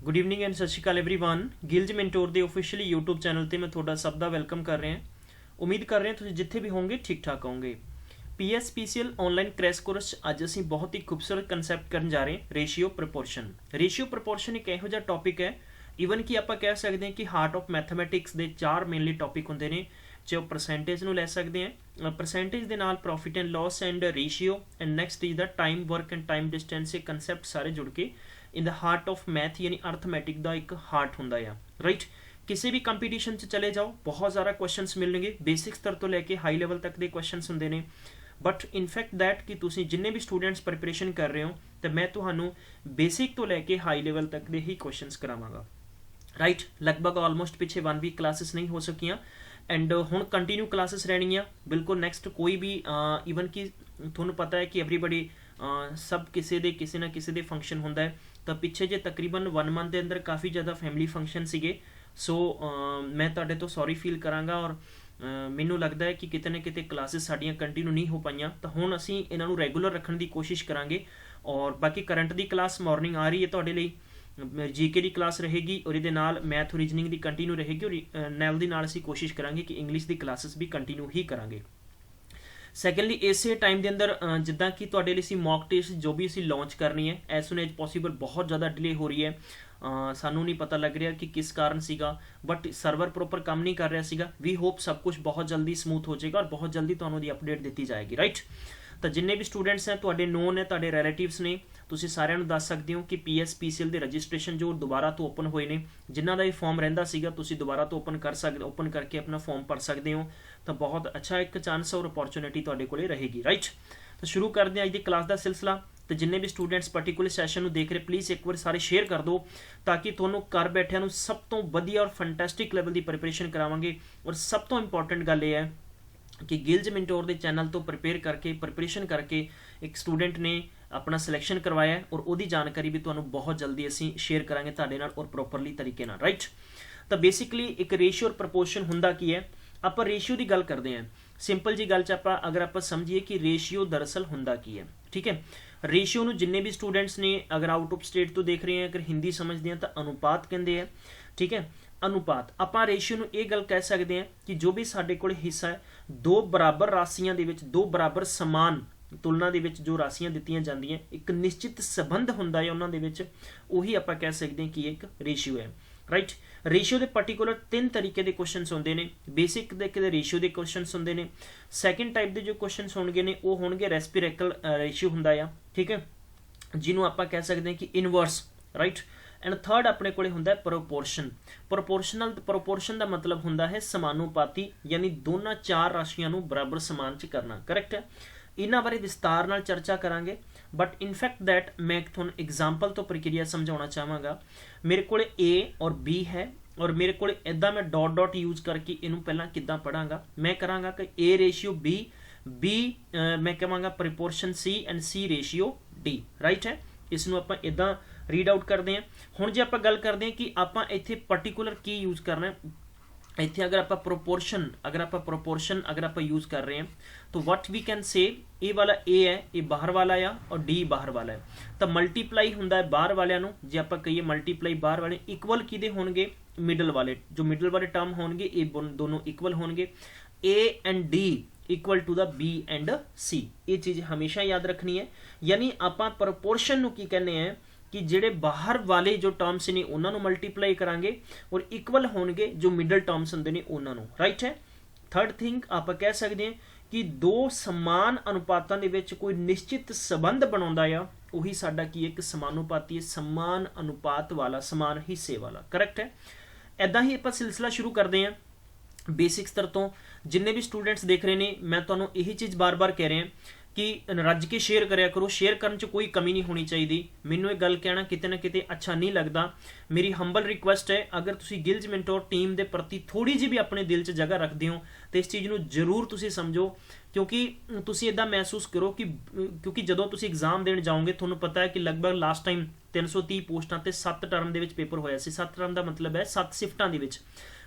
Good evening and सत श्रीकाल everyone. गिल्ज mentor के officially YouTube channel पर मैं थोड़ा सब का वेलकम कर रहा। उम्मीद कर रहे हैं तुम जिथे भी होंगे ठीक ठाक होंगे। PSPCL ऑनलाइन क्रैश कोर्स अज असी बहुत ही खूबसूरत कंसैप्ट करने जा रहे हैं, रेशियो प्रपोर्शन। रेशियो प्रपोर्शन एक इहो जिहा टॉपिक है ईवन कि आप कह सकते हैं कि हार्ट ऑफ मैथमैटिक्स के 4 मेनली टॉपिक होंगे ने, चाहे परसेंटेज नूं लै सकते हैं, परसेंटेज के नाल profit and loss and ratio and next is the time work and time distance. ये कंसैप्ट सारे जुड़ के in the heart of math यानी अर्थमैटिक का एक हार्ट होंदा है। राइट, किसी भी कंपीटीशन च चले जाओ बहुत ज़्यादा क्वेश्चनस मिलणगे, बेसिक स्तर तो लैके हाई लैवल तक के क्वेश्चनस होंगे ने। बट इनफैक्ट दैट कि तुसीं जिन्ने भी स्टूडेंट्स प्रिपरेशन कर रहे हो तो मैं तुहानूं बेसिक तो लैके हाई लैवल तक के ही क्वेश्चनस करावांगा। राइट, लगभग ऑलमोस्ट पिछे 1 वीक क्लासेस नहीं हो सकियां एंड हुण कंटिन्यू क्लासेस रहनियां बिल्कुल। नैक्सट कोई भी ईवन कि तुहानूं पता है कि एवरीबडी सब किसी ना किसी दे फंक्शन होंदा है, तो पिछे जे तकरीबन 1 मंथ के अंदर काफ़ी ज़्यादा फैमिली फंक्शन सीगे। सो मैं तुहाडे तो सॉरी फील करांगा और मैनू लगता है कि किते ना किते क्लासेस साड़ियाँ कंटिन्यू नहीं हो पाइयां, तो हुण असीं इन्हां नूं रैगूलर रखने की कोशिश करांगे। और बाकी करंट की क्लास मॉर्निंग आ रही है तुहाडे लई, GK की क्लास रहेगी और ये नाल मैथ रीजनिंग की कंटिन्यू रहेगी और नैल दी नाल असीं कोशिश करांगे कि इंग्लिश की क्लासेस भी कंटिन्यू ही करांगे। सैकेंडली इसे टाइम के अंदर जिद्दां कि तुहाडे लई मॉक टेस्ट जो भी असीं लॉन्च करनी है एज सुन एज पॉसीबल। बहुत ज़्यादा डिले हो रही है, सानू नहीं पता लग रहा कि किस कारण सीगा, बट सर्वर प्रॉपर काम नहीं कर रहा सीगा। वी होप सब कुछ बहुत जल्दी स्मूथ हो जाएगा और बहुत जल्दी तुहानूं दी अपडेट दी जाएगी। राइट, तो जिन्ने भी स्टूडेंट्स हैं तुहाडे नोन है, तुहाडे रिलेटिव्स ने, तुसीं सारिआं नूं दस सकते हो कि PSPCL के रजिस्ट्रेशन जो दोबारा तो ओपन होए ने, जिन्हां दा फॉर्म रहिंदा सीगा तुसीं दोबारा तो ओपन करके अपना फॉर्म भर सकते हो। तो बहुत अच्छा एक चांस और अपॉर्चुनिटी तुहाडे कोले रहेगी। राइट, तो शुरू करते हैं अज की क्लास का सिलसिला। तो जिन्ने भी स्टूडेंट्स पर्टिकुलर सैशन को देख रहे प्लीज़ एक बार सारे शेयर कर दो, ताकि तुहानूं घर बैठिਆਂ सब तो वधिया और फंटैस्टिक लैवल की प्रिपरेशन करावांगे। और सब तो इंपॉर्टेंट गल यह है कि गिल्ज मैंटोर के चैनल तो प्रिपरेशन करके एक स्टूडेंट ने अपना सिलेक्शन करवाया है और उसकी जानकारी भी तुहानूं बहुत जल्दी असीं शेयर करांगे तुहाडे नाल और प्रॉपरली तरीके नाल। राइट, तो बेसिकली एक रेशियो और प्रपोर्शन हुंदा की है। आप रेशियो की गल करते हैं, सिंपल जी गल च अगर आप समझिए कि रेशियो दरअसल हुंदा की है। ठीक है, रेशियो नूं जिन्ने भी स्टूडेंट्स ने अगर आउट ऑफ स्टेट तो देख रहे हैं, अगर हिंदी समझते हैं तो अनुपात कहते हैं। ठीक है, अनुपात आप रेशियो नूं ये गल कह सकते हैं कि जो भी साडे कोल हिस्सा है, 2 बराबर राशियां दे विच 2 बराबर समान तुलना दे विच जो राशियां दित्तियां जांदियां एक निश्चित संबंध हुंदा है उन्हां दे विच, उही आपां कह सकते हैं कि एक रेशियो है। राइट, रेशियो के पर्टिकुलर 3 तरीके के क्वेश्चनस होंगे ने। बेसिक के रेशियो के क्वेश्चनस होंगे ने, सैकेंड टाइप के जो क्वेश्चनस होंगे ने वो होंगे रेस्पिरेकल रेशियो हुंदा है। ठीक है, जिन्हों आप कह सकते हैं कि इनवर्स। राइट, एंड थर्ड अपने को होंदा है प्रोपोर्शन। प्रोपोर्शन का मतलब होंदा है समानुपाती, यानी दोनों 4 राशियों नूं बराबर समान च करना। करेक्ट है, इन्हां बारे विस्तार नाल चर्चा करांगे, बट इनफैक्ट दैट मैं तुहानूं एग्जाम्पल तो प्रक्रिया समझाना चाहांगा। मेरे को A और B है और मेरे को इदा मैं डॉट डॉट यूज करके इनू पहला किद्दां पढ़ांगा। मैं करांगा कि A रेशियो B मैं कहांगा proportion C and C ratio D। Right है, इसनूं आपां इदां रीड आउट करते हैं। हुण जे आपां गल करते हैं कि आपां इत्थे पर्टिकुलर की यूज करना है, इत्थे अगर आप प्रोपोर्शन अगर आप यूज कर रहे हैं तो व्हाट वी कैन से ए वाला A है, ये बाहर वाला आ और D बाहर वाला है, तो मल्टीप्लाई हुंदा है बाहर वालिਆਂ ਨੂੰ। जे आप कहिए मल्टीप्लाई बाहर वाले इक्वल किदे होणगे, मिडल वाले, जो मिडल वाले टर्म होणगे ये दोनों इक्वल होणगे। A and D equal to the B and C, ये चीज़ हमेशा याद रखनी है। यानी आप प्रोपोर्शन नूं की कहने हैं कि जेडे बाहर वाले जो टर्म्स ने उन्होंने मल्टीप्लाई करांगे और इक्वल होणगे जो मिडल टर्म्स होंगे ने उन्होंने। राइट है, थर्ड थिंग आप कह सकते हैं कि 2 समान अनुपातों के विच कोई निश्चित संबंध बनाउंदा आ, उही साडा की एक समानुपाती है, समान अनुपात वाला, समान हिस्से वाला। करेक्ट है, ऐदां ही आपां सिलसिला शुरू करते हैं बेसिक स्तर तो। जिन्ने भी स्टूडेंट्स देख रहे हैं मैं तुहानूं यही चीज़ बार बार कह रहे हैं कि रज के शेयर कराया करो, शेयर करने च कोई कमी नहीं होनी चाहिए। मैनू एक गल कहना किते ना किते अच्छा नहीं लगता। मेरी हंबल रिक्वेस्ट है, अगर तुसी गिल्ज मैंटोर टीम के प्रति थोड़ी जी भी अपने दिल च जगह रखते हो तो इस चीज़ को जरूर तुसी समझो, क्योंकि तुसी इदा महसूस करो कि क्योंकि जदों तुसी एग्जाम देने जाओगे तुहानूं पता है कि लगभग लास्ट टाइम 330 पोस्टां ते 7 टर्म दे विच पेपर होया सी। 7 टर्म का मतलब है 7 शिफ्टां दे विच,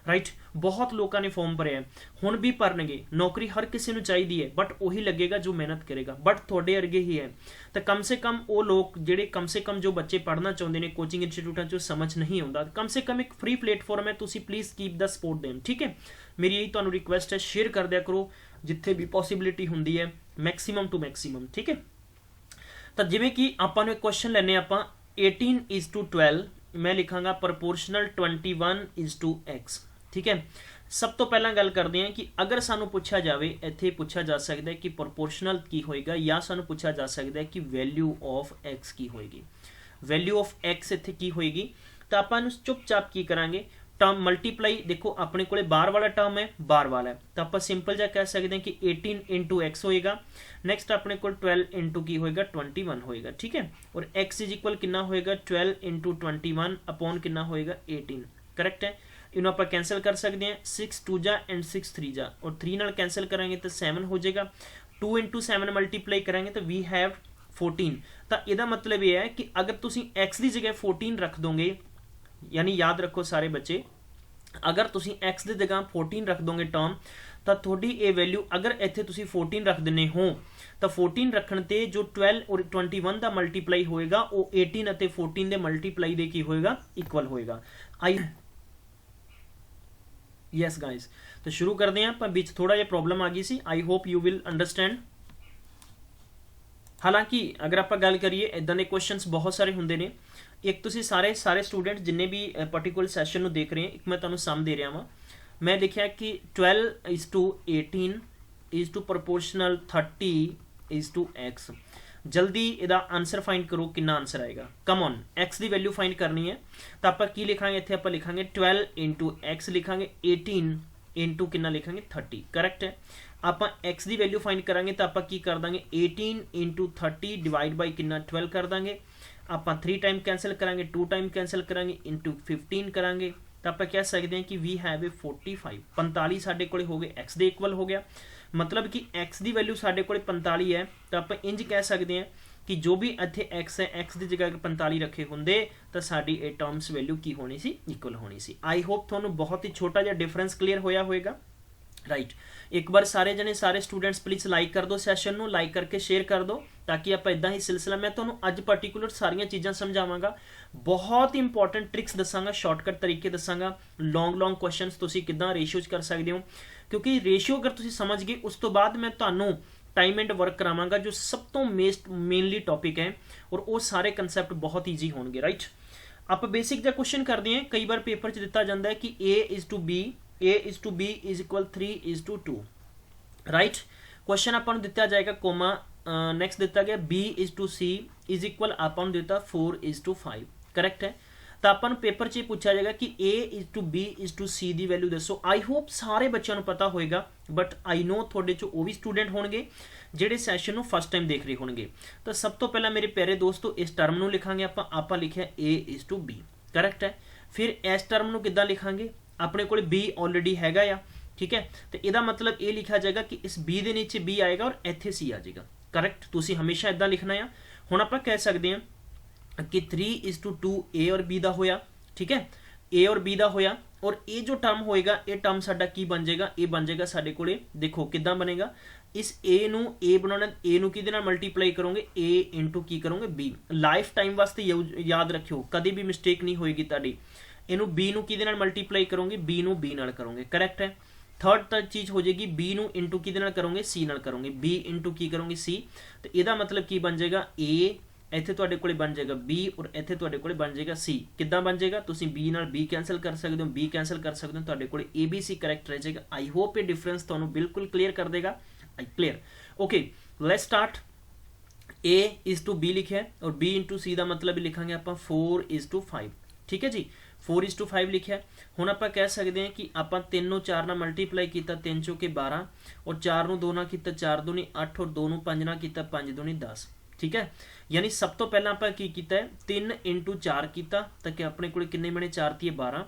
ਰਾਈਟ। ਬਹੁਤ ਲੋਕਾਂ ਨੇ ਫਾਰਮ ਭਰਿਆ, ਹੁਣ ਵੀ ਭਰਨਗੇ। ਨੌਕਰੀ ਹਰ ਕਿਸੇ ਨੂੰ ਚਾਹੀਦੀ ਹੈ, ਬਟ ਉਹੀ ਲੱਗੇਗਾ ਜੋ ਮਿਹਨਤ ਕਰੇਗਾ, ਬਟ ਤੁਹਾਡੇ ਵਰਗੇ ਹੀ ਹੈ। ਤਾਂ ਕਮ ਸੇ ਕਮ ਉਹ ਲੋਕ ਜਿਹੜੇ ਕਮ ਸੇ ਕਮ ਜੋ ਬੱਚੇ ਪੜ੍ਹਨਾ ਚਾਹੁੰਦੇ ਨੇ ਕੋਚਿੰਗ ਇੰਸਟੀਟਿਊਟਾਂ 'ਚ ਸਮਝ ਨਹੀਂ ਆਉਂਦਾ, ਕਮ ਸੇ ਕਮ ਇੱਕ ਫ੍ਰੀ ਪਲੇਟਫਾਰਮ ਹੈ, ਤੁਸੀਂ ਪਲੀਜ਼ ਕੀਪ ਦਾ ਸਪੋਰਟ ਦੇਮ, ਠੀਕ ਹੈ। ਮੇਰੀ ਇਹੀ ਤੁਹਾਨੂੰ ਰਿਕੁਐਸਟ ਹੈ, ਸ਼ੇਅਰ ਕਰ ਦਿਆ ਕਰੋ ਜਿੱਥੇ ਵੀ ਪੋਸੀਬਿਲਿਟੀ ਹੁੰਦੀ ਹੈ, ਮੈਕਸੀਮਮ ਟੂ ਮੈਕਸੀਮਮ, ਠੀਕ ਹੈ। ਤਾਂ ਜਿਵੇਂ ਕਿ ਆਪਾਂ ਨੂੰ ਇੱਕ ਕੁਐਸਚਨ ਲੈਣੇ ਆਪਾਂ 18:12, ਮੈਂ ਲਿਖਾਂਗਾ ਪ੍ਰੋਪੋਰਸ਼ਨਲ 21:x, ਠੀਕ ਹੈ। ਸਭ ਤੋਂ ਪਹਿਲਾਂ ਗੱਲ ਕਰਦੇ ਹਾਂ ਕਿ ਅਗਰ ਸਾਨੂੰ ਪੁੱਛਿਆ ਜਾਵੇ, ਇੱਥੇ ਪੁੱਛਿਆ ਜਾ ਸਕਦਾ ਹੈ ਕਿ ਪ੍ਰੋਪੋਰਸ਼ਨਲ ਕੀ ਹੋਏਗਾ, ਜਾਂ ਸਾਨੂੰ ਪੁੱਛਿਆ ਜਾ ਸਕਦਾ ਹੈ ਕਿ ਵੈਲਿਊ ਆਫ x ਕੀ ਹੋਏਗੀ। ਵੈਲਿਊ ਆਫ x ਇੱਥੇ ਕੀ ਹੋਏਗੀ, ਤਾਂ ਆਪਾਂ ਇਹਨੂੰ ਚੁੱਪਚਾਪ ਕੀ ਕਰਾਂਗੇ, ਟਰਮ ਮਲਟੀਪਲਾਈ, ਦੇਖੋ ਆਪਣੇ ਕੋਲੇ ਬਾਹਰ ਵਾਲਾ ਟਰਮ ਹੈ, ਬਾਹਰ ਵਾਲਾ ਹੈ, ਤਾਂ ਆਪਾਂ ਸਿੰਪਲ ਜਿਹਾ ਕਹਿ ਸਕਦੇ ਹਾਂ ਕਿ 18 × x ਹੋਏਗਾ। ਨੈਕਸਟ ਆਪਣੇ ਕੋਲ 12 ਕੀ ਹੋਏਗਾ, 21 ਹੋਏਗਾ, ਠੀਕ ਹੈ। ਔਰ x ਇਜ਼ ਇਕੁਅਲ ਕਿੰਨਾ ਹੋਏਗਾ, 12 × 21 ਅਪੋਨ ਕਿੰਨਾ ਹੋਏਗਾ, 18, ਕਰੈਕਟ ਹੈ। ਇਹਨੂੰ ਆਪਾਂ ਕੈਂਸਲ ਕਰ ਸਕਦੇ ਹਾਂ, 6 2 ਜਾ ਐਂਡ 6 3 ਜਾ, ਔਰ 3 ਨਾਲ ਕੈਂਸਲ ਕਰਾਂਗੇ ਤਾਂ 7 ਹੋ ਜਾਏਗਾ। 2 × 7 ਮਲਟੀਪਲਾਈ ਕਰਾਂਗੇ ਤਾਂ ਵੀ ਹੈਵ 14। ਤਾਂ ਇਹਦਾ ਮਤਲਬ ਇਹ ਹੈ ਕਿ ਅਗਰ ਤੁਸੀਂ x ਦੀ ਜਗ੍ਹਾ 14 ਰੱਖ ਦੋਗੇ, ਯਾਨੀ ਯਾਦ ਰੱਖੋ ਸਾਰੇ ਬੱਚੇ, ਅਗਰ ਤੁਸੀਂ x ਦੀ ਜਗ੍ਹਾ 14 ਰੱਖ ਦੋਗੇ ਟਰਮ, ਤਾਂ ਤੁਹਾਡੀ ਇਹ ਵੈਲਿਊ, ਅਗਰ ਇੱਥੇ ਤੁਸੀਂ 14 ਰੱਖ ਦਿੰਦੇ ਹੋ ਤਾਂ 14 ਰੱਖਣ ਤੇ ਜੋ 12 ਔਰ 21 ਦਾ ਮਲਟੀਪਲਾਈ ਹੋਏਗਾ ਉਹ 18 ਅਤੇ 14 ਦੇ ਮਲਟੀਪਲਾਈ ਦੇ ਕੀ ਹੋਏਗਾ, ਇਕੁਅਲ ਹੋਏਗਾ। ਯੈਸ ਗਾਇਜ਼, ਤਾਂ ਸ਼ੁਰੂ ਕਰਦੇ ਹਾਂ। ਆਪਾਂ ਵਿੱਚ ਥੋੜਾ ਜਿਹਾ ਪ੍ਰੋਬਲਮ ਆ ਗਈ ਸੀ, I hope you will understand. ਹਾਲਾਂਕਿ ਅਗਰ ਆਪਾਂ ਗੱਲ ਕਰੀਏ ਇਦਾਂ ਦੇ ਕੁਐਸਚਨਸ ਬਹੁਤ ਸਾਰੇ ਹੁੰਦੇ ਨੇ। ਇੱਕ ਤੁਸੀਂ ਸਾਰੇ ਸਟੂਡੈਂਟ ਜਿੰਨੇ ਵੀ ਪਾਰਟਿਕੂਲਰ ਸੈਸ਼ਨ ਨੂੰ ਦੇਖ ਰਹੇ ਇੱਕ ਮੈਂ ਤੁਹਾਨੂੰ ਸਮ ਦੇ ਰਿਹਾ ਵਾਂ। ਮੈਂ ਦੇਖਿਆ ਕਿ 12:18 ਇਜ਼ ਟੂ ਪ੍ਰੋਪੋਰਸ਼ਨਲ 30:x। ਜਲਦੀ ਇਹਦਾ ਆਨਸਰ ਫਾਈਂਡ ਕਰੋ, ਕਿੰਨਾ ਆਨਸਰ ਆਏਗਾ। Come on, x the value find ਕਰਨੀ ਹੈ ਤਾਂ ਆਪਾਂ ਕੀ ਲਿਖਾਂਗੇ, ਇੱਥੇ ਆਪਾਂ ਲਿਖਾਂਗੇ 12 × x ਲਿਖਾਂਗੇ, 18 × ਕਿੰਨਾ ਲਿਖਾਂਗੇ, 30, ਕਰੈਕਟ ਹੈ। ਆਪਾਂ x ਦੀ ਵੈਲਿਊ ਫਾਈਂਡ ਕਰਾਂਗੇ ਤਾਂ ਆਪਾਂ ਕੀ ਕਰ ਦਾਂਗੇ, 18 × 30 ਡਿਵਾਈਡ ਬਾਈ ਕਿੰਨਾ, 12 ਕਰ ਦਾਂਗੇ। ਆਪਾਂ 3 ਟਾਈਮ ਕੈਂਸਲ ਕਰਾਂਗੇ, 2 ਟਾਈਮ ਕੈਂਸਲ ਕਰਾਂਗੇ, ਇੰਟੂ 15 ਕਰਾਂਗੇ ਤਾਂ ਆਪਾਂ ਕਹਿ ਸਕਦੇ ਹਾਂ ਕਿ ਵੀ ਹੈਵ 45। 45 ਸਾਡੇ ਕੋਲੇ ਹੋ ਗਏ, x ਦੇ ਇਕੁਅਲ ਹੋ ਗਿਆ। ਮਤਲਬ ਕਿ x ਦੀ ਵੈਲਿਊ ਸਾਡੇ ਕੋਲੇ 45 ਹੈ, ਤਾਂ ਆਪਾਂ ਇੰਜ ਕਹਿ ਸਕਦੇ ਹਾਂ ਕਿ ਜੋ ਵੀ ਇੱਥੇ x ਹੈ, x ਦੀ ਜਗ੍ਹਾ 45 ਰੱਖੇ ਹੁੰਦੇ ਤਾਂ ਸਾਡੀ ਇਹ ਟਰਮਸ ਵੈਲਿਊ ਕੀ ਹੋਣੀ ਸੀ, ਇਕੁਅਲ ਹੋਣੀ ਸੀ। ਆਈ ਹੋਪ ਤੁਹਾਨੂੰ ਬਹੁਤ ਹੀ ਛੋਟਾ ਜਿਹਾ ਡਿਫਰੈਂਸ ਕਲੀਅਰ ਹੋਇਆ ਹੋਏਗਾ, ਰਾਈਟ। ਇੱਕ ਵਾਰ ਸਾਰੇ ਜਣੇ, ਸਾਰੇ ਸਟੂਡੈਂਟਸ ਪਲੀਜ਼ ਲਾਈਕ ਕਰ ਦਿਓ, ਸੈਸ਼ਨ ਨੂੰ ਲਾਈਕ ਕਰਕੇ ਸ਼ੇਅਰ ਕਰ ਦਿਓ ਤਾਂ ਕਿ ਆਪਾਂ ਇਦਾਂ ਹੀ ਸਿਲਸਿਲਾ, ਮੈਂ ਤੁਹਾਨੂੰ ਅੱਜ ਪਾਰਟਿਕੂਲਰ ਸਾਰੀਆਂ ਚੀਜ਼ਾਂ ਸਮਝਾਵਾਂਗਾ, ਬਹੁਤ ਇੰਪੋਰਟੈਂਟ ਟ੍ਰਿਕਸ ਦੱਸਾਂਗਾ, ਸ਼ਾਰਟਕਟ ਤਰੀਕੇ ਦੱਸਾਂਗਾ, ਲੌਂਗ ਕੁਐਸਚਨਸ ਤੁਸੀਂ ਕਿੱਦਾਂ ਰੇਸ਼ੀਓਜ਼ ਕਰ ਸਕਦੇ ਹੋ, ਕਿਉਂਕਿ ਰੇਸ਼ੀਓ ਅਗਰ ਤੁਸੀਂ ਸਮਝ ਗਏ ਉਸ ਤੋਂ ਬਾਅਦ ਮੈਂ ਤੁਹਾਨੂੰ ਟਾਈਮ ਐਂਡ ਵਰਕ ਕਰਾਵਾਂਗਾ ਜੋ ਸਭ ਤੋਂ ਮੇਨਲੀ ਟੌਪਿਕ ਹੈ, ਔਰ ਉਹ ਸਾਰੇ ਕਨਸੈਪਟ ਬਹੁਤ ਈਜ਼ੀ ਹੋਣਗੇ, ਰਾਈਟ। ਆਪਾਂ ਬੇਸਿਕ ਜਿਹਾ ਕੁਐਸਚਨ ਕਰਦੇ ਹਾਂ। ਕਈ ਵਾਰ ਪੇਪਰ 'ਚ ਦਿੱਤਾ ਜਾਂਦਾ ਹੈ ਕਿ a is to b is equal 3:2, right. Question ਆਪਾਂ ਨੂੰ ਦਿੱਤਾ ਜਾਏਗਾ ਕੋਮਾ, ਨੈਕਸਟ ਦਿੱਤਾ ਗਿਆ b is to c is equal ਆਪਾਂ ਨੂੰ ਦਿੱਤਾ 4:5, ਕਰੈਕਟ ਹੈ। ਤਾਂ ਆਪਾਂ ਨੂੰ ਪੇਪਰ 'ਚ ਪੁੱਛਿਆ ਜਾਏਗਾ ਕਿ a is to b is to c the value ਦੱਸੋ। ਆਈ ਹੋਪ ਸਾਰੇ ਬੱਚਿਆਂ ਨੂੰ ਪਤਾ ਹੋਏਗਾ, ਬਟ ਆਈ ਨੋ ਤੁਹਾਡੇ 'ਚੋਂ ਉਹ ਵੀ ਸਟੂਡੈਂਟ ਹੋਣਗੇ ਜਿਹੜੇ ਸੈਸ਼ਨ ਨੂੰ ਫਸਟ ਟਾਈਮ ਦੇਖ ਰਹੇ ਹੋਣਗੇ। ਤਾਂ ਸਭ ਤੋਂ ਪਹਿਲਾਂ ਮੇਰੇ ਪਿਆਰੇ ਦੋਸਤੋ ਇਸ ਟਰਮ ਨੂੰ ਲਿਖਾਂਗੇ ਆਪਾਂ ਲਿਖਿਆ a is to b, correct ਹੈ। ਫਿਰ ਇਸ ਟਰਮ ਨੂੰ ਕਿੱਦਾਂ ਲਿਖਾਂਗੇ, ਆਪਣੇ ਕੋਲ b ਆਲਰੇਡੀ ਹੈਗਾ ਆ, ਠੀਕ ਹੈ। ਤੇ ਇਹਦਾ ਮਤਲਬ ਇਹ ਲਿਖਿਆ ਜਾਏਗਾ ਕਿ ਇਸ b ਦੇ ਨੀਚੇ b ਆਏਗਾ ਔਰ ਇੱਥੇ c ਆ ਜਾਏਗਾ, ਕਰੈਕਟ। ਤੁਸੀਂ ਹਮੇਸ਼ਾ ਇਦਾਂ ਲਿਖਣਾ ਆ। ਹੁਣ ਆਪਾਂ ਕਹਿ ਸਕਦੇ ਹਾਂ ਕਿ 3:2 a ਔਰ b ਦਾ ਹੋਇਆ, ਠੀਕ ਹੈ, a ਔਰ b ਦਾ ਹੋਇਆ। ਔਰ ਇਹ ਜੋ ਟਰਮ ਹੋਏਗਾ, ਇਹ ਟਰਮ ਸਾਡਾ ਕੀ ਬਣ ਜਾਏਗਾ, ਇਹ ਬਣ ਜਾਏਗਾ ਸਾਡੇ ਕੋਲੇ, ਦੇਖੋ ਕਿੱਦਾਂ ਬਣੇਗਾ। ਇਸ a ਨੂੰ a ਬਣਾਉਣਾ, a ਨੂੰ ਕਿਹਦੇ ਨਾਲ ਮਲਟੀਪਲਾਈ ਕਰੋਗੇ, a ਇੰਟੂ ਕੀ ਕਰੋਗੇ, b। ਲਾਈਫ ਟਾਈਮ ਵਾਸਤੇ ਯਾਦ ਰੱਖਿਓ, ਕਦੇ ਵੀ ਮਿਸਟੇਕ ਨਹੀਂ ਹੋਏਗੀ ਤੁਹਾਡੀ। ਇਹਨੂੰ b ਨੂੰ ਕਿਹਦੇ ਨਾਲ ਮਲਟੀਪਲਾਈ ਕਰੋਗੇ, b ਨੂੰ b ਨਾਲ ਕਰੋਗੇ, ਕਰੈਕਟ ਹੈ। ਥਰਡ ਚੀਜ਼ ਹੋ ਜਾਏਗੀ b ਨੂੰ ਇੰਟੂ ਕਿਹਦੇ ਨਾਲ ਕਰੋਗੇ, c ਨਾਲ ਕਰੋਗੇ, b ਇੰਟੂ ਕੀ ਕਰੋਗੇ, c। ਤੇ ਇਹਦਾ ਮਤਲਬ ਕੀ ਬਣ ਜਾਏਗਾ, a ਇੱਥੇ ਤੁਹਾਡੇ ਕੋਲੇ ਬਣ ਜਾਏਗਾ b ਔਰ ਇੱਥੇ ਤੁਹਾਡੇ ਕੋਲੇ ਬਣ ਜਾਏਗਾ c। ਕਿੱਦਾਂ ਬਣ ਜਾਏਗਾ, ਤੁਸੀਂ b ਨਾਲ b ਕੈਂਸਲ ਕਰ ਸਕਦੇ ਹੋ, b ਕੈਂਸਲ ਕਰ ਸਕਦੇ ਹੋ, ਤੁਹਾਡੇ ਕੋਲੇ abc ਕਰੈਕਟ ਰਹਿ ਜਾਏਗਾ। ਆਈ ਹੋਪ ਇਹ ਡਿਫਰੈਂਸ ਤੁਹਾਨੂੰ ਬਿਲਕੁਲ ਕਲੀਅਰ ਕਰ ਦੇਗਾ। Clear, okay, let's start. a is to b ਲਿਖਿਆ ਔਰ b into c ਦਾ ਮਤਲਬ ਲਿਖਾਂਗੇ ਆਪਾਂ 4:5, ਠੀਕ ਹੈ ਜੀ। 4:5 ਲਿਖਿਆ। ਹੁਣ ਆਪਾਂ ਕਹਿ ਸਕਦੇ ਹਾਂ ਕਿ ਆਪਾਂ 3 ਨੂੰ 4 ਨਾਲ ਮਲਟੀਪਲਾਈ ਕੀਤਾ, 3 ਚੌਕੇ 12 ਔਰ 4 ਨੂੰ 2 ਨਾਲ ਕੀਤਾ, 4 ਦੂਣੀ 8 ਔਰ 2 ਨੂੰ 5 ਨਾਲ ਕੀਤਾ, 5 ਦੂਣੀ 10, ਠੀਕ ਹੈ। ਯਾਨੀ ਸਭ ਤੋਂ ਪਹਿਲਾਂ ਆਪਾਂ ਕੀ ਕੀਤਾ ਹੈ, 3 × 4 ਕੀਤਾ ਤਾਂ ਕਿ ਆਪਣੇ ਕੋਲ ਕਿੰਨੇ ਬਣੇ, 4 × 12।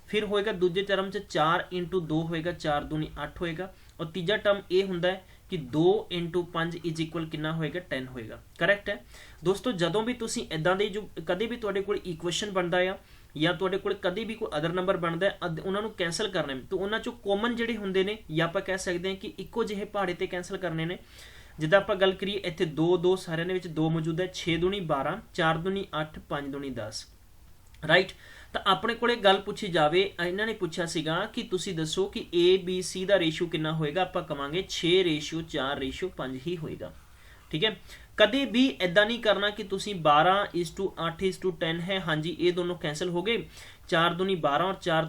ਫਿਰ ਹੋਏਗਾ ਦੂਜੇ ਟਰਮ 'ਚ 4 × 2 ਹੋਏਗਾ, 4 ਦੂਣੀ 8 ਹੋਏਗਾ। ਔਰ ਤੀਜਾ ਟਰਮ ਇਹ ਹੁੰਦਾ ਹੈ ਕਿ 2 × 5 ਇਜ਼ ਇਕੁਅਲ ਕਿੰਨਾ ਹੋਏਗਾ, 10 ਹੋਏਗਾ, ਕਰੈਕਟ ਹੈ। ਦੋਸਤੋ ਜਦੋਂ ਵੀ ਤੁਸੀਂ ਇਦਾਂ ਦੇ ਜੋ ਕਦੇ ਵੀ ਤੁਹਾਡੇ ਕੋਲ ਇਕੁਏਸ਼ਨ ਬਣਦਾ ਆ ਜਾਂ ਤੁਹਾਡੇ ਕੋਲ ਕਦੇ ਵੀ ਕੋਈ ਅਦਰ ਨੰਬਰ ਬਣਦਾ ਹੈ ਉਹਨਾਂ ਨੂੰ ਕੈਂਸਲ ਕਰਨਾ ਹੈ, ਤਾਂ ਉਹਨਾਂ ਚੋਂ ਕਾਮਨ ਜਿਹੜੇ ਹੁੰਦੇ ਨੇ ਜਾਂ ਆਪਾਂ ਕਹਿ ਸਕਦੇ ਹਾਂ ਕਿ ਇੱਕੋ ਜਿਹੇ ਪਹਾੜੇ ਤੇ ਕੈਂਸਲ ਕਰਨੇ ਨੇ। ਜਿੱਦਾਂ ਆਪਾਂ ਗੱਲ ਕਰੀਏ ਇੱਥੇ 2 2 ਸਾਰਿਆਂ ਦੇ ਵਿੱਚ 2 ਮੌਜੂਦ ਹੈ, 6 ਦੂਣੀ 12, 4 ਦੂਣੀ 8, 5 ਦੂਣੀ 10, ਰਾਈਟ। ਤਾਂ ਆਪਣੇ ਕੋਲੇ ਗੱਲ ਪੁੱਛੀ ਜਾਵੇ, ਇਹਨਾਂ ਨੇ ਪੁੱਛਿਆ ਸੀਗਾ ਕਿ ਤੁਸੀਂ ਦੱਸੋ ਕਿ ABC ਦਾ ਰੇਸ਼ੀਓ ਕਿੰਨਾ ਹੋਏਗਾ, ਆਪਾਂ ਕਵਾਂਗੇ 6:4:5 ਹੀ ਹੋਏਗਾ, ਠੀਕ ਹੈ। ਕਦੇ ਵੀ ਇਦਾਂ ਨਹੀਂ ਕਰਨਾ ਕਿ ਤੁਸੀਂ 12:8:10 ਹੈ, ਹਾਂਜੀ ਇਹ ਦੋਨੋਂ ਕੈਂਸਲ ਹੋ ਗਏ, 4 ਦੂਣੀ 12 ਔਰ 4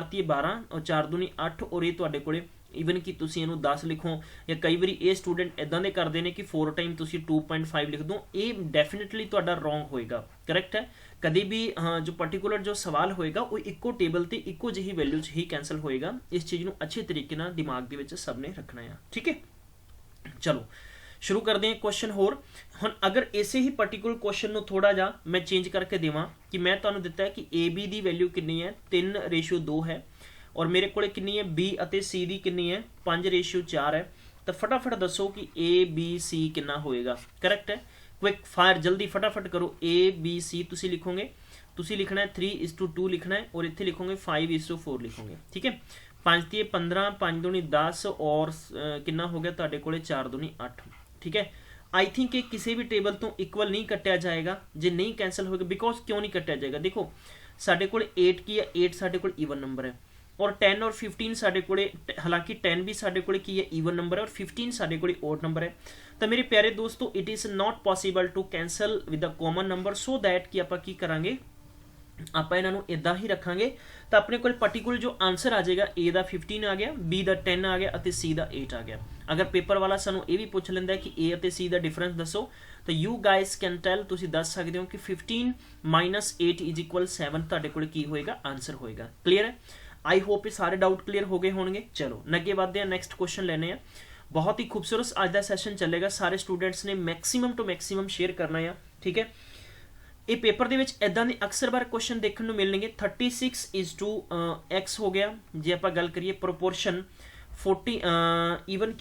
ਤੀਏ 12 ਔਰ 4 ਦੂਣੀ 8 ਔਰ ਇਹ ਤੁਹਾਡੇ ਕੋਲੇ ਈਵਨ ਕਿ ਤੁਸੀਂ ਇਹਨੂੰ 10 ਲਿਖੋ, ਜਾਂ ਕਈ ਵਾਰੀ ਇਹ ਸਟੂਡੈਂਟ ਇਦਾਂ ਦੇ ਕਰਦੇ ਨੇ ਕਿ 4 ਟਾਈਮ ਤੁਸੀਂ 2.5 ਲਿਖ ਦੋ, ਇਹ ਡੈਫੀਨਿਟਲੀ ਤੁਹਾਡਾ ਰੋਂਗ ਹੋਏਗਾ, ਕਰੈਕਟ ਹੈ। ਕਦੇ ਵੀ ਜੋ ਪਾਰਟਿਕੂਲਰ ਜੋ ਸਵਾਲ ਹੋਏਗਾ ਉਹ ਇੱਕੋ ਟੇਬਲ ਤੇ ਇੱਕੋ ਜਿਹੀ ਵੈਲਿਊ 'ਚ ਹੀ ਕੈਂਸਲ ਹੋਏਗਾ। ਇਸ ਚੀਜ਼ ਨੂੰ ਅੱਛੇ ਤਰੀਕੇ ਨਾਲ ਦਿਮਾਗ ਦੇ ਵਿੱਚ ਸਭ ਨੇ ਰੱਖਣਾ ਹੈ, ਠੀਕ ਹੈ। ਚਲੋ शुरू करते हैं क्वेश्चन होर। हुण अगर इसे ही पर्टिकुलर क्वेश्चन ਨੂੰ ਥੋੜਾ ਜਿਹਾ मैं चेंज करके देवां कि मैं ਤੁਹਾਨੂੰ ਦਿੱਤਾ ਹੈ कि AB ਦੀ वैल्यू कितनी है 3:2 है और मेरे ਕੋਲੇ कितनी है B ਅਤੇ C ਦੀ कितनी है 5:4 है। तो फटाफट दसो कि ABC कितना होएगा, करेक्ट है। क्विक फायर जल्दी फटाफट करो। ABC तुसी लिखोगे, तुसी लिखना है 3:2 लिखना है और इत्थे लिखोगे 5:4 लिखोगे, ठीक है। 5 तीए 15, 5 दूनी 10 और कितना हो गया तुहाडे कोले 4 दूनी 8, ठीक है। आई थिंक ये किसी भी टेबल तो इक्वल नहीं कटिया जाएगा, जे नहीं कैंसल होगा बिकॉज क्यों नहीं कटिया जाएगा, देखो साढ़े को 8 की है, 8 साढ़े को ईवन नंबर है और 10 और 15 साढ़े को, हालांकि 10 भी साढ़े को की है ईवन नंबर है और 15 साढ़े को ओड नंबर है। तो मेरे प्यारे दोस्तों it is not possible to cancel with a common number, so that कि आप की करांगे ਆਪਾਂ ਇਹਨਾਂ ਨੂੰ ਇਦਾਂ ਹੀ ਰੱਖਾਂਗੇ ਤਾਂ ਆਪਣੇ ਕੋਲ ਪਾਰਟਿਕੂਲਰ ਜੋ ਆਨਸਰ ਆ ਜਾਏਗਾ A ਦਾ 15 ਆ ਗਿਆ, B ਦਾ 10 ਆ ਗਿਆ ਅਤੇ C ਦਾ 8 ਆ ਗਿਆ। ਅਗਰ ਪੇਪਰ ਵਾਲਾ ਸਾਨੂੰ ਇਹ ਵੀ ਪੁੱਛ ਲੈਂਦਾ ਕਿ A ਅਤੇ C ਦਾ ਡਿਫਰੈਂਸ ਦੱਸੋ ਤਾਂ ਯੂ ਗਾਇਸ ਕੈਨ ਟੈਲ, ਤੁਸੀਂ ਦੱਸ ਸਕਦੇ ਹੋ ਕਿ 15 - 8 = 7 ਤੁਹਾਡੇ ਕੋਲ ਕੀ ਹੋਏਗਾ, ਆਨਸਰ ਹੋਏਗਾ। ਕਲੀਅਰ ਹੈ। आई होप ये सारे डाउट क्लियर हो गए होंगे। चलो अगे बढ़ते हैं, नैक्सट क्वेश्चन लेने हैं। बहुत ही खूबसूरत आज का सैशन चलेगा, सारे स्टूडेंट्स ने मैक्सीमम टू मैक्सीमम शेयर करना है, ठीक है। ਇਹ ਪੇਪਰ ਦੇ ਵਿੱਚ ਇਦਾਂ ਦੇ ਅਕਸਰ ਵਾਰ ਕੁਐਸਚਨ ਦੇਖਣ ਨੂੰ ਮਿਲਣਗੇ। 36:x ਹੋ ਗਿਆ, ਜੇ ਆਪਾਂ ਗੱਲ ਕਰੀਏ ਪ੍ਰੋਪੋਰਸ਼ਨ 40 ਈਵਨ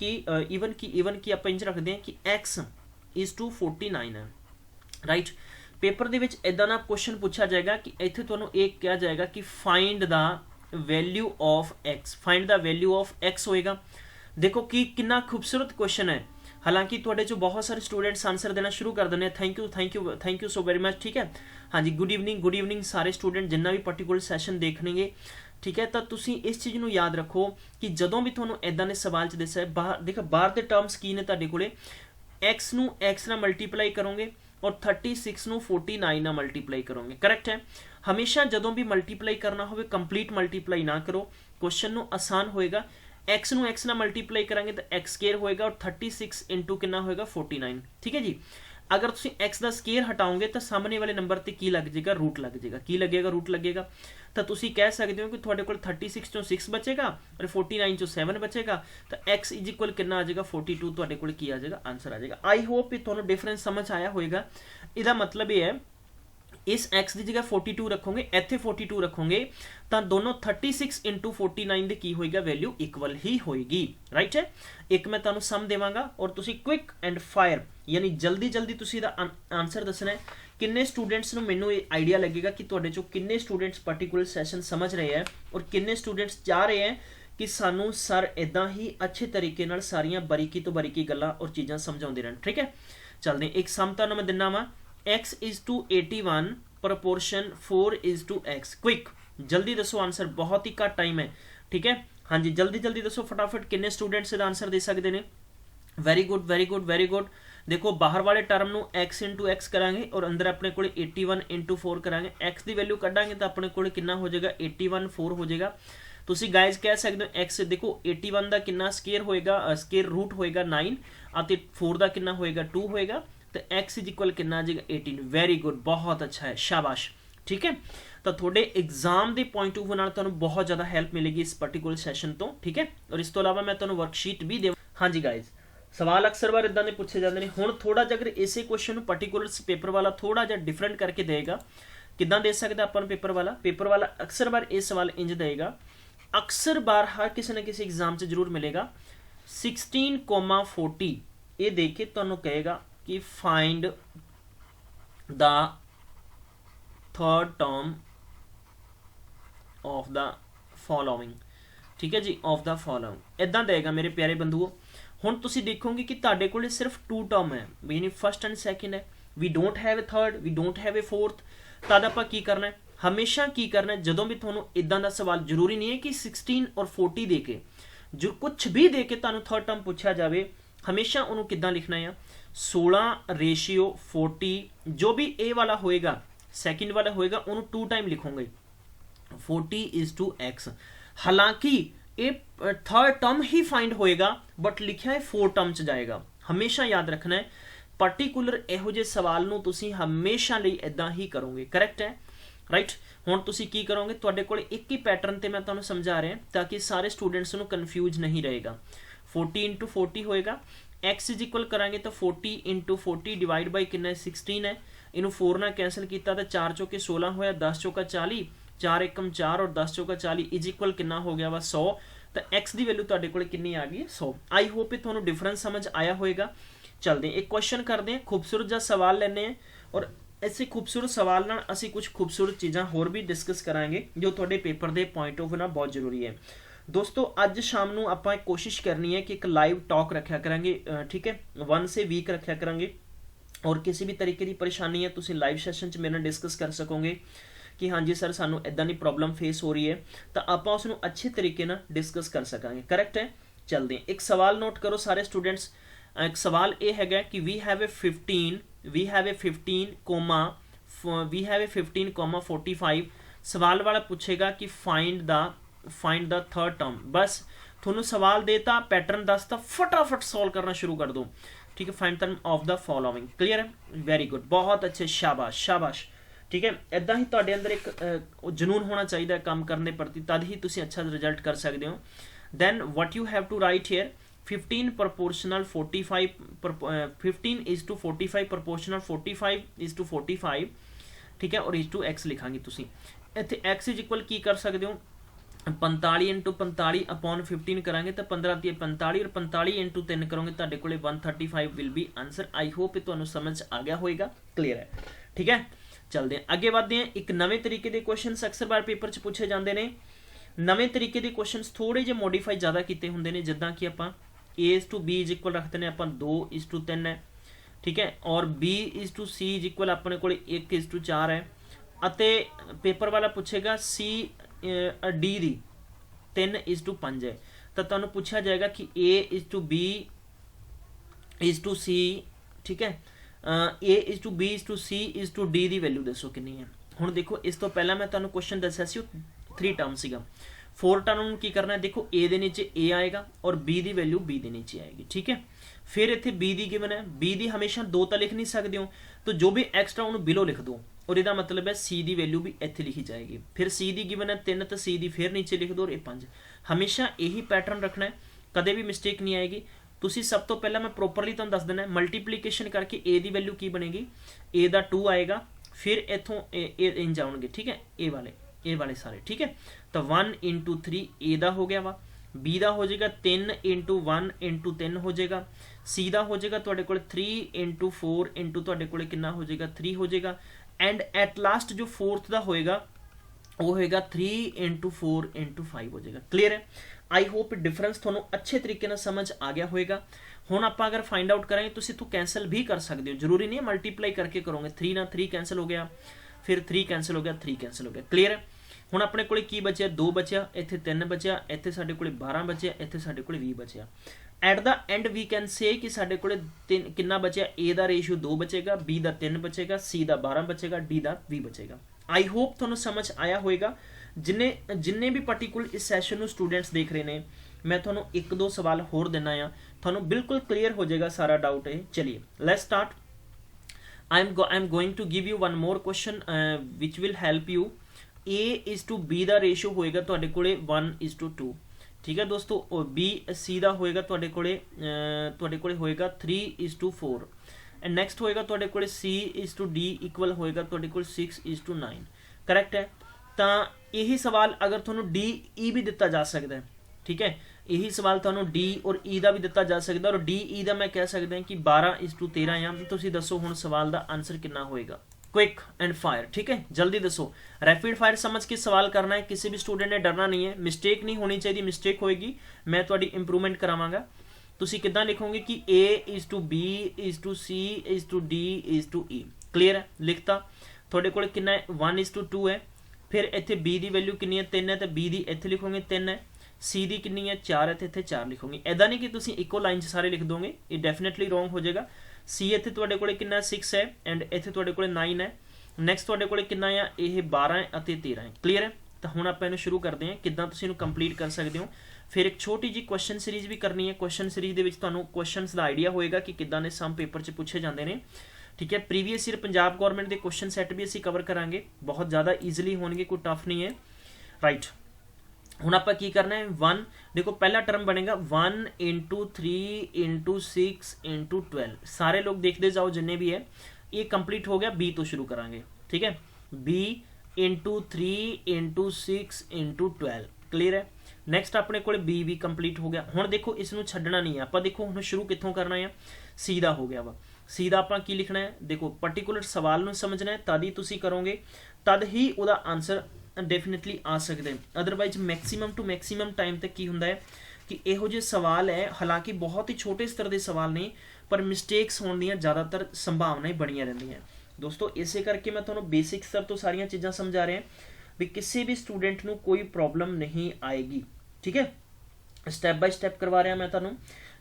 ਕੀ ਆਪਾਂ ਇੰਜ ਰੱਖਦੇ ਹਾਂ ਕਿ x:49 ਹੈ, ਰਾਈਟ। ਪੇਪਰ ਦੇ ਵਿੱਚ ਇਦਾਂ ਦਾ ਕੁਐਸਚਨ ਪੁੱਛਿਆ ਜਾਏਗਾ ਕਿ ਇੱਥੇ ਤੁਹਾਨੂੰ ਇਹ ਕਿਹਾ ਜਾਏਗਾ ਕਿ find the value of x, find the value of x ਹੋਏਗਾ। देखो कि कितना खूबसूरत क्वेश्चन है, हालांकि थोड़े जो बहुत सारे स्टूडेंट्स आंसर देना शुरू कर देने। Thank you so very much, ठीक है। हाँ जी, गुड इवनिंग सारे स्टूडेंट जिन्ना भी पर्टिकुलर सैशन देखणगे, ठीक है। तो तुसी इस चीज़ ਨੂੰ याद रखो कि ਜਦੋਂ भी ਤੁਹਾਨੂੰ ਇਦਾਂ ਦੇ ਸਵਾਲ 'ਚ ਦੱਸਿਆ ਬਾਹਰ ਦੇ ਟਰਮਸ ਕੀ ਨੇ ਤੁਹਾਡੇ ਕੋਲੇ, x ਨੂੰ x ਨਾਲ ਮਲਟੀਪਲਾਈ ਕਰੋਗੇ और 36 ਨੂੰ 49 ਨਾਲ ਮਲਟੀਪਲਾਈ ਕਰੋਗੇ, ਕਰੈਕਟ ਹੈ। ਹਮੇਸ਼ਾ ਜਦੋਂ ਵੀ ਮਲਟੀਪਲਾਈ ਕਰਨਾ ਹੋਵੇ ਕੰਪਲੀਟ ਮਲਟੀਪਲਾਈ ਨਾ ਕਰੋ, ਕੁਐਸਚਨ ਨੂੰ ਆਸਾਨ ਹੋਏਗਾ। x ਨੂੰ x ਨਾਲ ਮਲਟੀਪਲਾਈ ਕਰਾਂਗੇ ਤਾਂ x ਸਕੁਅਰ ਹੋਏਗਾ और 36 इंटू कितना होएगा 49, ठीक है जी। अगर तुम x ਦਾ ਸਕੁਅਰ ਹਟਾਓਗੇ ਤਾਂ ਸਾਹਮਣੇ ਵਾਲੇ ਨੰਬਰ ਤੇ ਕੀ ਲੱਗ ਜਾਏਗਾ, रूट ਲੱਗ ਜਾਏਗਾ। ਕੀ ਲੱਗੇਗਾ, रूट ਲੱਗੇਗਾ। ਤਾਂ ਤੁਸੀਂ ਕਹਿ ਸਕਦੇ ਹੋ ਕਿ ਤੁਹਾਡੇ ਕੋਲ 36 ਚੋਂ 6 ਬਚੇਗਾ और 49 ਚੋਂ 7 ਬਚੇਗਾ, ਤਾਂ x = ਕਿੰਨਾ ਆ ਜਾਏਗਾ 42 ਤੁਹਾਡੇ ਕੋਲ ਕੀ ਆ ਜਾਏਗਾ, ਆਨਸਰ ਆ ਜਾਏਗਾ। ਆਈ ਹੋਪ ਇਹ ਤੁਹਾਨੂੰ ਡਿਫਰੈਂਸ ਸਮਝ ਆਇਆ ਹੋਏਗਾ। ਇਹਦਾ ਮਤਲਬ ਇਹ ਹੈ इस x की जगह 42 रखोगे, इत्थे 42 रखोगे तो दोनों 36 इंटू 49 की की होएगा वैल्यू इक्वल ही होएगी, राइट है। एक मैं तुहानू सम देवांगा और तुसी क्विक एंड फायर यानी जल्दी जल्दी तुसी दा आंसर दसना है। किन्ने स्टूडेंट्स नू मैनू आइडिया लगेगा कि तुहाडे चों किन्ने स्टूडेंट्स पर्टिकुलर सैशन समझ रहे हैं और किन्ने स्टूडेंट्स चाह रहे हैं कि सानू सर इदां ही अच्छे तरीके नाल सारियां बारीकी तो बारीकी गल्लां और चीज़ां समझाउंदे रहन, ठीक है। चलदे एक सम तुहानू मैं दिना वा, x:81 प्रोपोर्शन 4:x। क्विक जल्दी दसो आंसर, बहुत ही घट टाइम है, ठीक है। हाँ जी, जल्दी जल्दी दसो फटाफट किन्ने स्टूडेंट्स इसदा आंसर दे सकते हैं। Very good very good very good. देखो बाहर वाले टर्म नू x इंटू x करांगे और अंदर अपने को 81 इंटू 4 करांगे, x की वैल्यू कढ़ांगे तो अपने को कितना हो जाएगा 81 4 हो जाएगा। तुसी गाइज कह सकते हो x देखो 81 का कितना स्केयर होएगा, स्केयर रूट होएगा 9 और 4 का कितना होएगा 2 होएगा, तो x = कितना आ जाएगा 18। वेरी गुड, बहुत अच्छा है, शाबाश, ठीक है। तो थोड़े एग्जाम के पॉइंट ऑफ व्यू नाल तुहानू बहुत ज़्यादा हेल्प मिलेगी इस पर्टिकुलर सैशन तो, ठीक है। और इस तो अलावा मैं तुहानू वर्कशीट भी दे। हाँ जी गाइज, सवाल अक्सर बार इदां दे पूछे जाते हैं। हुण थोड़ा जिहा अगर इसे क्वेश्चन पर्टिकुलर पेपर वाला थोड़ा जिहा डिफरेंट करके देगा, किदां दे सकदा आपां नूं पेपर वाला अक्सर बार ये सवाल इंज देगा, अक्सर बार हर किसी न किसी एग्जाम से जरूर मिलेगा। 16,40 ये देख के तुहानू कहेगा कि find the third term of the following, ठीक है जी, ऑफ द फॉलोइंग इदां देगा मेरे प्यारे बंधुओं। हुण तुसीं देखोगे कि तुहाडे कोले सिर्फ 2 टर्म है, यानी फर्स्ट एंड सैकेंड है, we don't have a third, we don't have a fourth. तद आपां की करना है, हमेशा की करना है, जदों भी तुहानूं इदां दा सवाल, जरूरी नहीं है कि 16 और 40 दे के, जो कुछ भी दे के तुहानूं थर्ड टर्म पूछा जाए, हमेशा उन्होंने किद्दां लिखना है, 16:40, जो भी ए वाला होएगा, सैकेंड वाला होएगा, उन्होंने 2 टाइम लिखोगे, 40:x। हालांकि ये थर्ड टर्म ही फाइंड होएगा, बट लिखा है 4 टर्म च जाएगा। हमेशा याद रखना है, पर्टिकुलर इहो जे सवाल नूं तुसीं हमेशा लई इदां ही करोगे, करेक्ट है, राइट। हुण तुसीं की करोगे, तुहाडे कोल एक ही पैटर्न ते मैं तुहानूं समझा रहा ताकि सारे स्टूडेंट्स नूं कन्फ्यूज नहीं रहेगा। 40 × 40 होएगा, x इज इक्वल करांगे तो 40 × 40 डिवाइड बाई कितना 16 है, इनू 4 ना कैंसल किया तो 4 चौके 16 होया, 10 चौका 40, 4 एकम 4 और 10 चौका 40 इज इक्वल कितना हो गया वा 100। तो x की वैल्यू तुहाडे कोल कितनी आ गई 100। आई होप ये तुहानूं डिफरेंस समझ आया होएगा। चलते हैं एक क्वेश्चन करते हैं, खूबसूरत जा सवाल लेने हैं, और ऐसे खूबसूरत सवाल नाल असी कुछ खूबसूरत चीज़ां होर भी डिस्कस करांगे जो तुहाडे पेपर के पॉइंट ऑफ व्यू नाल बहुत जरूरी है। दोस्तों अज शाम नूं आपां कोशिश करनी है कि एक लाइव टॉक रखा करांगे, ठीक है, 1 से वीक रखा करांगे, और किसी भी तरीके की परेशानी है तुसीं लाइव सैशन मेरे नाल डिस्कस कर सकोगे कि हाँ जी सर सानू इदां दी प्रॉब्लम फेस हो रही है, तो आपां उसनूं अच्छे तरीके नाल डिस्कस कर सकांगे, करेक्ट है। चलते हैं एक सवाल नोट करो सारे स्टूडेंट्स। एक सवाल ये है कि वी हैव ए 15,45 सवाल वाला पूछेगा कि फाइंड द थर्ड टर्म। बस थोनू सवाल देता, पैटर्न दसता, फटाफट सॉल्व करना शुरू कर दो, ठीक है। Find term of the following, clear है, वेरी गुड, बहुत अच्छे, शाबाश शाबाश, ठीक है। इदां ही तुहाडे अंदर एक जुनून होना चाहिए काम करने प्रति, तद ही तुसीं अच्छा रिजल्ट कर सकते हो। Then what you have to write here 15 proportional 45 15:45 proportional 45:45, ठीक है, और इज टू एक्स लिखांगे तुसीं। इत्थे एक्स इज इक्वल की कर सकते हो 45 × 45 अपॉन 15 करांगे तो 15 × 45, और 45 × 3 करोगे तुहाडे कोले 135 will be answer. I hope ये तुहानूं समझ आ गया होएगा, क्लियर है, ठीक है। चलते हैं अगे बढ़ते हैं। एक नवे तरीके के क्वेश्चन अक्सर बार पेपर च पूछे जाते हैं। नवे तरीके के क्वेश्चन थोड़े जे मॉडिफाई ज़्यादा किए होंगे ने, जिद्दां कि आपां A/B इज इक्वल रखते हैं आपां 2:3 है, ठीक है, और B/C इज इक्वल अपने को 1:4 है, अते पेपर वाला पूछेगा D दी 3:5 है, तो तुहानूं पूछा जाएगा कि A/B/C, ठीक है, A/B/C/D की वैल्यू दसो कितनी है। हुण देखो इस तो पहला मैं तुहानूं क्वेश्चन दस्सिया सी 3 टर्म सीगा, 4 टर्म की करना है, देखो A दे नीचे A आएगा और B की वैल्यू B दे नीचे आएगी, ठीक है। फिर इत्थे B दी गिवन है, B दी हमेशा 2 तो लिख नहीं सकते हो, तो जो भी एक्स्ट्रा उन्होंने बिलो लिख दो, और इसका मतलब है C की वैल्यू भी इत्थे लिखी जाएगी। फिर C की गिवन है 3, तो C की फिर नीचे लिख दो, और 5। हमेशा यही पैटर्न रखना है, कदे भी मिसटेक नहीं आएगी। तुसी सब तो पहला मैं प्रोपरली तुहानूं दस देना है, मल्टीप्लीकेशन करके A की वैल्यू की बनेगी, A का 2 आएगा, फिर इत्थों इंज आउणगे, ठीक है, ए वाले सारे, ठीक है। तो 1 × 3 A का हो गया वा, B का हो जाएगा 3 × 1 × 3 हो जाएगा, C का हो जाएगा तुहाडे कोल 3 × 4 × तुहाडे कोल कितना हो जाएगा 3 हो जाएगा, एंड एट लास्ट जो 4th का होएगा वो होएगा 3 × 4 × 5 हो जाएगा, क्लियर है। आई होप डिफरेंस थोनों अच्छे तरीके नाल समझ आ गया होएगा। हुण आपां अगर फाइंड आउट करेंगे तुसीं तो कैंसल भी कर सकते हो, जरूरी नहीं है मल्टीप्लाई करके करोगे, 3 ना 3 कैंसल हो गया, फिर 3 कैंसल हो गया, 3 कैंसल हो गया, क्लियर है। हुण अपने कोले की बचिया 2 बचिया, इत्थे 3 बचिया, इत्थे साडे कोले 12 बचिया, इत्थे साडे कोले 20 बचिया। At the end we can say कि साडे कोले कितना बचिया, A का रेशियो 2 बचेगा, B का 3 बचेगा, C का 12 बचेगा, D का 20 बचेगा। आई होप तुहानूं समझ आया होएगा। जिन्ने भी पर्टिकुलर इस सैशन नूं स्टूडेंट्स देख रहे हैं, मैं तुहानूं 1-2 सवाल होर देना आ, तुहानूं बिल्कुल क्लीयर हो जाएगा सारा डाउट है। चलिए let's start. I am going to give you one more question which will help you. A/B का रेशियो होएगा तुहाडे कोले 1:2, ठीक है दोस्तों, और B/C का होएगा तुहाडे कोले होएगा 3:4, एंड नेक्स्ट होएगा तुहाडे कोले C/D इक्वल होएगा तुहाडे कोल 6:9, करेक्ट है। तो यही सवाल अगर तुहानूं D/E भी दिता जा सकता है, ठीक है, यही सवाल तुहानूं D और E का भी दिता जा सकता है, और D/E का मैं कह सकता कि 12:13 या तुसीं दसो हुण सवाल का आंसर कितना होएगा। क्विक एंड फायर, ठीक है, जल्दी दसो। रैपिड फायर समझ के सवाल करना है, किसी भी स्टूडेंट ने डरना नहीं है, मिस्टेक नहीं होनी चाहिए, मिस्टेक होएगी मैं थोड़ी इंप्रूवमेंट करावांगा। तुसी किदां लिखोगे कि A is to B is to C is to D is to E, clear है, लिखता। थोड़े कोल कितना है 1:2 है, फिर इत्थे B दी वैल्यू कितनी है 3 है, तो B दी इत्थे लिखोगे 3 है, C दी कितनी है 4 है, तो इत्थे 4 लिखोगे। ऐदा नहीं कि तुसी इक्को लाइन 'च सारे लिख दोगे, ये डेफिनेटली रॉन्ग हो जाएगा। C इत्थे तुहाडे कोल कितना 6 है एंड इत्थे तुहाडे कोल 9 है। नैक्सट तुहाडे कोल कितना है, ये 12 है ਅਤੇ 13 है, क्लीयर है। तो हुण आपां इहनूं शुरू करते हैं किदां तुसीं इहनूं कंप्लीट कर सकते हो। फिर एक छोटी जी क्वेश्चन सीरीज भी करनी है, क्वेश्चन सीरीज दे विच तुहानूं क्वेश्चनस दा आइडिया होएगा कि किदां दे सम पेपर 'च पूछे जाते हैं, ठीक है। प्रीवियस ईयर पंजाब गौरमेंट के क्वेश्चन सैट भी असीं कवर करांगे, बहुत ज़्यादा ईजिली होणगे, कोई टफ नहीं है, राइट। हुण आपां की करना है 1, देखो पहला टर्म बनेगा 1 × 3 × 6 × 12, सारे लोग देखते जाओ जिन्ने भी है, ये कंप्लीट हो गया। B तो शुरू करांगे, ठीक है, B × 3 × 6 × 12, क्लीयर है। नैक्सट अपने को B भी कंप्लीट हो गया। हुण देखो इसनूं छड्डना नहीं है, आपां देखो हुण शुरू कित्थों करना है, C दा हो गया वा। C दा आपां की लिखना है, देखो पर्टिकुलर सवाल नूं समझना है, तद ही तुसीं करोगे, तद ही उहदा आंसर डेफिनेटली आ सकदा है। Otherwise maximum to maximum time तक की हुंदा है कि इहो जिहे सवाल है, हालांकि बहुत ही छोटे स्तर के सवाल नहीं, पर मिसटेक्स होने दी ज़्यादातर संभावनाएं बणियां रहिंदियां दोस्तों। इसे करके मैं तुहानूं बेसिक स्तर तो सारियां चीज़ां समझा रहा भी किसी भी स्टूडेंट नूं कोई प्रॉब्लम नहीं आएगी, ठीक है। स्टैप बाय स्टैप करवा रहा मैं तुहानूं।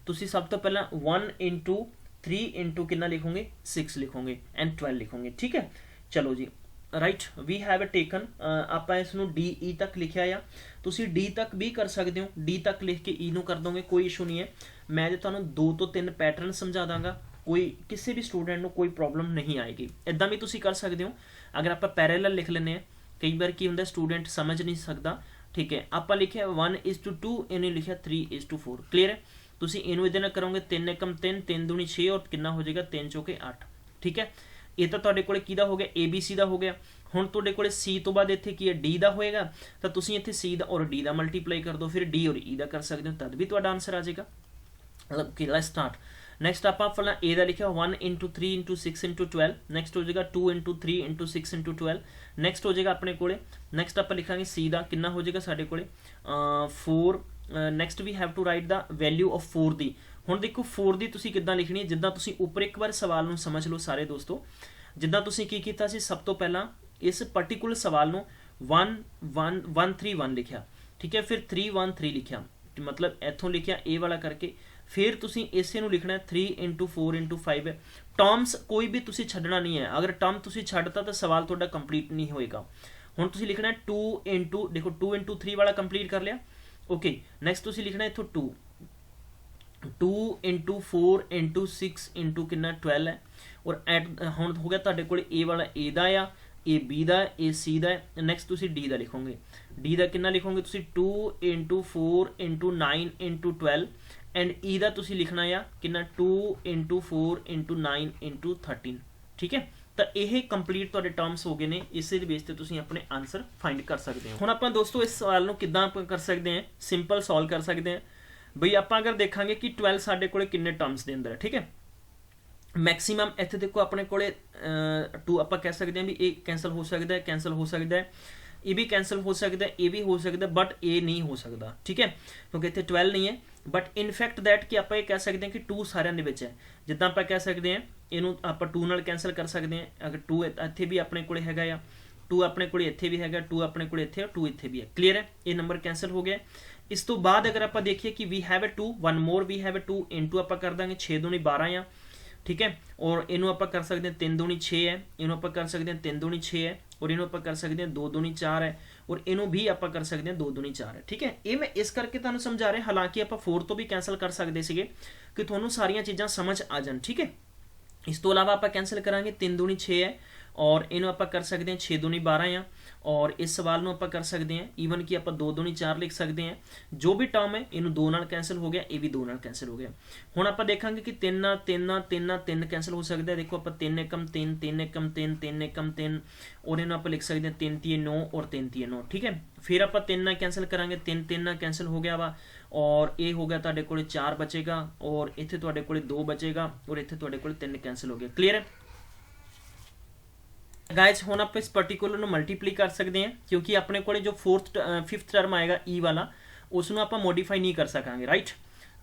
तुसीं सब तो पहला 1 × 3 × कितना लिखोगे 6 लिखोगे एंड 12 लिखोगे, ठीक है। चलो जी, राइट, वी हैव टेकन आप इसनूं DE तक लिखा आ, तुसीं D तक भी कर सकते हो, D तक लिख के E नूं कर दोगे, कोई इशू नहीं है। मैं तुहानूं 2 ਤੋਂ 3 पैटर्न समझा दांगा, कोई किसी भी स्टूडेंट को कोई प्रॉब्लम नहीं आएगी। इदां भी तुसीं कर सकते हो। अगर आप पैरेलल लिख लेने, कई बार की हुंदा स्टूडेंट समझ नहीं सकता, ठीक है। आप लिखिया 1:2, इन्हें लिखिया 3:4, क्लीयर है। तुसीं इहनूं इहदे नाल करोगे 3 × 3 3 दूनी 6 और कितना हो जाएगा 3 × 4 8, ठीक है। ये तो तुहाडे कोले किहदा हो गया, ABC का हो गया। हुण तुहाडे कोले C तो बाद इत्थे की है D का होएगा, तो तुसीं इत्थे C का और D का मल्टीप्लाई कर दो, फिर D और E का कर सकते हो, तद भी तुहाडा आंसर आ जाएगा। मतलब कि लेट्स स्टार्ट। नैक्सट आप फला A का लिखा 1 × 3 × 6 × 12, नैक्सट हो जाएगा 2 × 3 × 6 × 12, नैक्सट हो जाएगा अपने कोले। नैक्सट आप लिखांगे C का कितना हो जाएगा साडे कोले 4। Next we have to write the value of 4 दी। हुण देखो 4 दी तुसीं किदां लिखनी है, जिद्दां तुसीं उपर एक बार सवाल नूं समझ लो सारे दोस्तों। जिद्दां तुसीं की कीता सी, सब तो पहला इस पर्टिकुलर सवाल नूं 1 1 1 3 1 लिखिया, ठीक है, फिर 3 1 3 लिखिया, मतलब इत्थों लिखिया ए वाला करके, फिर तुसीं इसे नूं लिखना है 3 × 4 × 5 है। टर्म्स कोई भी तुसीं छड्डना नहीं है, अगर टर्म तुसीं छड्डता तो सवाल तुहाडा कंप्लीट नहीं होएगा। हुण तुसीं लिखना है 2 × देखो 2 × 3 वाला कंप्लीट कर लिया, ओके। नैक्सट तुसीं लिखना है इत्थों 2 × 4 × 6 × कितना 12 है, और एट हुण हो गया तुहाडे कोल ए वाला ए दा आ, ए बी दा, ए सी दा। नैक्सट तुसीं डी दा लिखोगे, डी दा कितना लिखोगे तुसीं 2 × 4 × 9 × 12 एंड ई दा तुसीं लिखना आ कितना 2 × 4 × 9 × 13, ठीक है। तो यह कंप्लीट तुहाडे टर्म्स हो गए ने, इस बेस ते तुसीं अपने आंसर फाइंड कर सकते हो। हुण आपां दोस्तों इस सवाल नूं किद्दां कर सकते हैं, सिंपल सॉल्व कर सकते हैं बई। आपां अगर देखांगे कि 12 साडे कोले किन्ने टर्म्स दे अंदर है, ठीक है। मैक्सीमम इत्थे देखो अपने कोले 2 आपां कह सकते हैं भी ये कैंसल हो सकता है, कैंसल हो सकता है, ये भी कैंसल हो सकता है, ये भी हो सकता है, बट ये नहीं हो सकता, ठीक है, क्योंकि इत्थे 12 नहीं है। बट इनफैक्ट दैट कि आप कह सकते हैं कि 2 सारिਆਂ ਦੇ ਵਿੱਚ है, जिद्दां आप कह सकते हैं ਇਹਨੂੰ ਆਪਾਂ 2 ਨਾਲ कैंसल कर सकते हैं। अगर 2 ਇੱਥੇ भी अपने ਕੋਲੇ ਹੈਗਾ ਆ, 2 अपने ਕੋਲੇ ਇੱਥੇ भी हैगा, 2 अपने ਕੋਲੇ ਇੱਥੇ और 2 ਇੱਥੇ भी है, क्लीयर है। ये नंबर कैंसल हो गया। इस तो बाद अगर आप देखिए कि we have 2 one more we have 2 into आप कर देंगे 6 दूनी 12 आ, ठीक है। और इनू आप कर सकते हैं 3 दूनी 6 है, इनू आप कर सकते हैं 3 दूनी 6 है, और इनू आप कर सकते हैं 2 दूनी 4 है, और इनू भी आप कर सकते हैं 2 दूनी 4 है, ठीक है। ये मैं इस करके तुहानूं समझा रहा, हालांकि आप 4 तो भी कैंसल कर सकते सीगे कि तुहानूं सारियां चीज़ां समझ आ जान, ठीक है। इस तो अलावा आप कैंसल करांगे 3 दूनी 6 है, और इनू आप कर सकते हैं 6 दूनी 12 आ, और इस सवाल नूं आप कर सकते हैं ईवन कि आप 2 दूनी 4 लिख सकते हैं। जो भी टर्म है इनू 2 नाल कैंसल हो गया, ये भी 2 नाल कैंसल हो गया। हुण आप देखांगे कि 3 3 3 3 कैंसल हो सकता है। देखो आप 3 एकम 3 3 एकम 3 3 एकम 3, और इनू आप लिख सकते हैं 3 3 9 और 3 3 9, ठीक है। फिर आप 3 नाल कैंसल करांगे, 3 3 नाल कैंसल हो गया वा, और ये हो गया तुहाडे कोले 4 बचेगा, और इत्थे तुहाडे कोले 2 बचेगा, और इत्थे तुहाडे कोले 3 कैंसल हो गया, क्लीयर है। गाइज हुण आप इस पर्टिकुलर मल्टीप्लाई कर सकते हैं क्योंकि अपने को जो फिफ्थ टर्म आएगा ई वाला उसनों आप मॉडिफाई नहीं कर सकांगे राइट।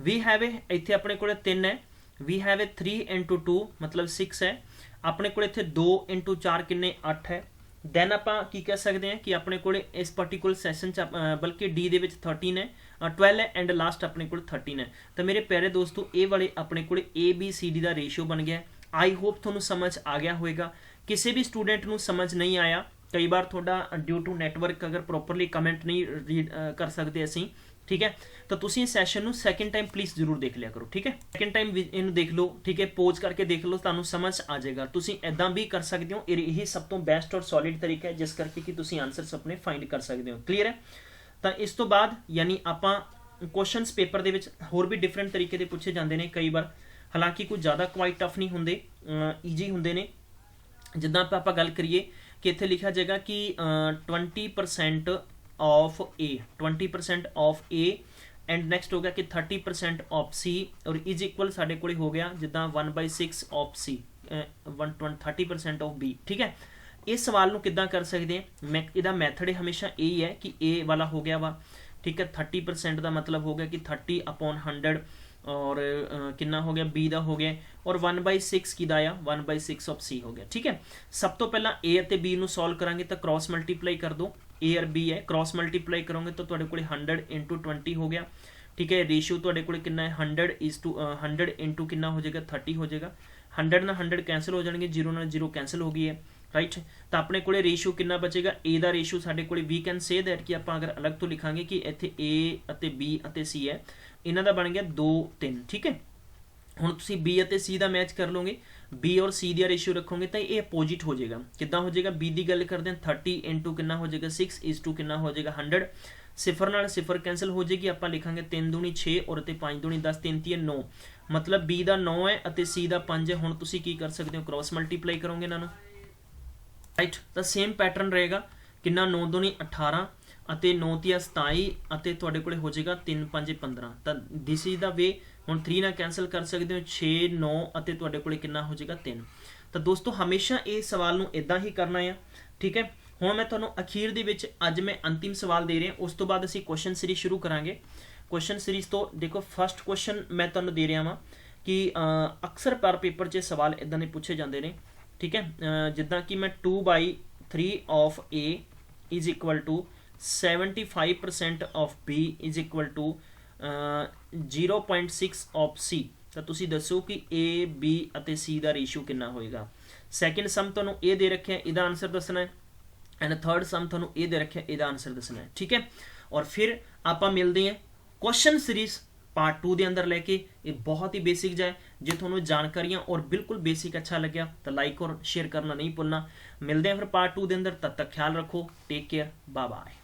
वी हैव ए इत्थे अपने को 3 है, वी हैव ए 3 इंटू 2 मतलब 6 है, अपने को इत्थे 2 इंटू 4 किन्ने 8 है। दैन आप की कह सकते हैं कि अपने को इस पर्टिकुलर सैशन च बल्कि डी दे विच 13 है 12 है एंड लास्ट अपने को 13 है। तो मेरे प्यारे दोस्तों ये वाले अपने को ABCD का रेशियो बन गया। आई होप थोड़ा समझ आ गया होगा। किसी भी स्टूडेंट को समझ नहीं आया, कई बार थोड़ा ड्यू टू नैटवर्क अगर प्रॉपरली कमेंट नहीं रीड कर सकते असी, ठीक है, तो तुम इस सैशन को सैकेंड टाइम प्लीज़ जरूर देख लिया करो, ठीक है। सैकेंड टाइम इन देख लो, ठीक है, पोज करके देख लो, तुहानू समझ आ जाएगा। तुम इदा भी कर सकते हो, यही सब तो बेस्ट और सॉलिड तरीका है जिस करके कि तुम आंसर्स अपने फाइंड कर सकते हो। क्लीयर है। तो इस तो बाद यानी आप क्वेश्चनस पेपर के होर भी डिफरेंट तरीके के पूछे जाते हैं कई बार, हालांकि कुछ ज़्यादा क्वाइट टफ नहीं होंगे, ईजी होंगे ने। जिदा आप गल करिए कि इत्थे लिखा जाएगा कि 20% of A, 20% of A and next हो गया कि 30% ऑफ सी और इज इक्वल साढ़े को हो गया जिदा 1/6 ऑफ सी 30% ऑफ बी, ठीक है। इस सवाल को किदा कर सकते हैं, मैं इहदा मैथड हमेशा यही है कि ए वाला हो गया वा, ठीक है, 30% का मतलब हो गया कि 30/100 और कितना हो गया बी का हो गया और 1/6 की आया 1/6 ऑफ सी हो गया, ठीक है। सब तो पहला ए और बी को सॉल्व करांगे तो क्रॉस मल्टीप्लाई कर दो, ए और बी है, क्रॉस मल्टीप्लाई करोगे तो तुहाडे कोल 100 इंटू 20 हो गया, ठीक है। रेशियो तुहाडे कोल कितना है 100 इंटू कितना हो जाएगा 30 हो जाएगा। 100 ना 100 कैंसल हो जाएंगे, 0 ना 0 कैंसल हो गई है राइट। तो अपने को रेशियो कितना बचेगा, ए का रेशियो साढ़े को वी कैन से दैट कि आप अगर अलग तो लिखांगे कि इत्थे ए और बी और सी है, इन्हों का बन गया 2 3, ठीक है। हुण तुसीं बी और सी का मैच कर लोगे, बी और सी का रेशियो रखोगे तो ये अपोजिट हो जाएगा। कितना हो जाएगा, बी की गल करते हैं 30 इंटू कितना हो जाएगा 6 इज टू कितना हो जाएगा 100, सिफर नाल सिफर कैंसल हो जाएगी, आप लिखांगे 3 दूनी 6 और 5 दूनी 10, 3 3 9, मतलब बी का 9 है और सी का 5 है। हुण तुसीं की कर सकते हो क्रॉस मल्टीप्लाई करोगे इन्हों राइट। तो सेम पैटर्न रहेगा, कितना 9 दूनी 18 ਅਤੇ 9 ਤੀਆ 27 ਅਤੇ ਤੁਹਾਡੇ ਕੋਲੇ ਹੋ ਜਾਏਗਾ 3 5 15। ਤਾਂ ਦਿਸ ਇਜ਼ ਦਾ ਵੇ। ਹੁਣ 3 ਨਾਲ ਕੈਂਸਲ ਕਰ ਸਕਦੇ ਹੋ 6 9 ਅਤੇ ਤੁਹਾਡੇ ਕੋਲੇ ਕਿੰਨਾ ਹੋ ਜਾਏਗਾ 3। ਤਾਂ ਦੋਸਤੋ ਹਮੇਸ਼ਾ ਇਹ ਸਵਾਲ ਨੂੰ ਇਦਾਂ ਹੀ ਕਰਨਾ ਹੈ, ਠੀਕ ਹੈ। ਹੁਣ ਮੈਂ ਤੁਹਾਨੂੰ ਅਖੀਰ ਦੇ ਵਿੱਚ ਅੱਜ ਮੈਂ ਅੰਤਿਮ ਸਵਾਲ ਦੇ ਰਿਹਾ, ਉਸ ਤੋਂ ਬਾਅਦ ਅਸੀਂ ਕੁਐਸਚਨ ਸੀਰੀਜ਼ ਸ਼ੁਰੂ ਕਰਾਂਗੇ। ਕੁਐਸਚਨ ਸੀਰੀਜ਼ ਤੋਂ ਦੇਖੋ ਫਸਟ ਕੁਐਸਚਨ ਮੈਂ ਤੁਹਾਨੂੰ ਦੇ ਰਿਹਾ ਵਾਂ ਕਿ ਅਕਸਰ ਪਰ ਪੇਪਰ 'ਚ ਸਵਾਲ ਇਦਾਂ ਦੇ ਪੁੱਛੇ ਜਾਂਦੇ ਨੇ, ਠੀਕ ਹੈ। ਜਿੱਦਾਂ ਕਿ ਮੈਂ 2/3 of A is equal to 75% of B is equal to 0.6 of C। तो तुसी दसो कि A B और C का रेशियो कितना होएगा। सैकेंड सम तुहानू A दे रखे इहदा आंसर दसना है एंड थर्ड सम तुहानू A दे रखे इहदा आंसर दसना है, ठीक है। और फिर आप मिलते हैं क्वेश्चन सीरीज पार्ट 2 के अंदर लैके। ये बहुत ही बेसिक जाए, जो थोड़ा जानकारियाँ और बिल्कुल बेसिक अच्छा लग्या तो लाइक और शेयर करना नहीं भूलना। मिलते हैं फिर पार्ट 2 के अंदर, तब तक ख्याल रखो, टेक केयर, बाय बाय।